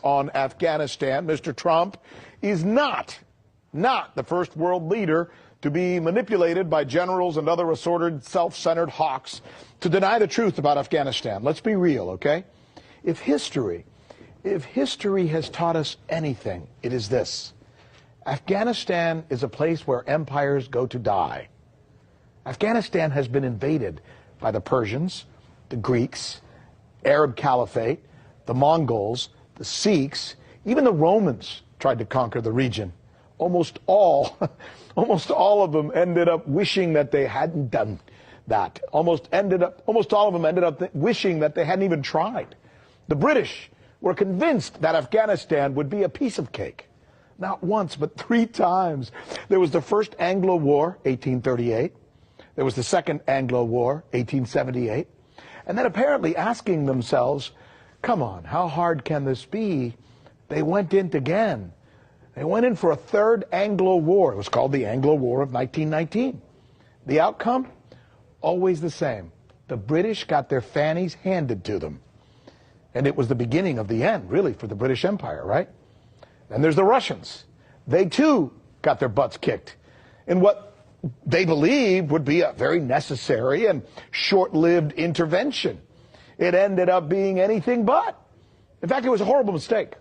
on Afghanistan. Mr. Trump is not the first world leader to be manipulated by generals and other assorted, self-centered hawks to deny the truth about Afghanistan. Let's be real, okay? If history has taught us anything, it is this. Afghanistan is a place where empires go to die. Afghanistan has been invaded by the Persians, the Greeks, Arab Caliphate, the Mongols, the Sikhs, even the Romans tried to conquer the region. Almost all of them ended up wishing that they hadn't done that. Almost all of them ended up wishing that they hadn't even tried. The British were convinced that Afghanistan would be a piece of cake. Not once, but 3 times. There was the first Anglo War, 1838. There was the second Anglo War, 1878. And then apparently asking themselves, come on, how hard can this be? They went in again. They went in for a third Anglo War. It was called the Anglo War of 1919. The outcome? Always the same. The British got their fannies handed to them. And it was the beginning of the end, really, for the British Empire, right? Then there's the Russians. They, too, got their butts kicked in what they believed would be a very necessary and short-lived intervention. It ended up being anything but. In fact, it was a horrible mistake,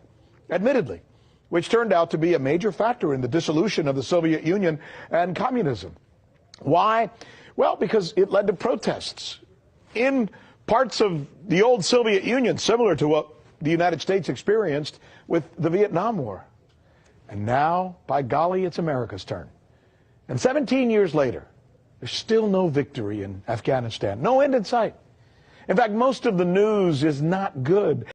admittedly, which turned out to be a major factor in the dissolution of the Soviet Union and communism. Why? Well, because it led to protests in parts of the old Soviet Union, similar to what the United States experienced with the Vietnam War. And now, by golly, it's America's turn. And 17 years later, there's still no victory in Afghanistan, no end in sight. In fact, most of the news is not good.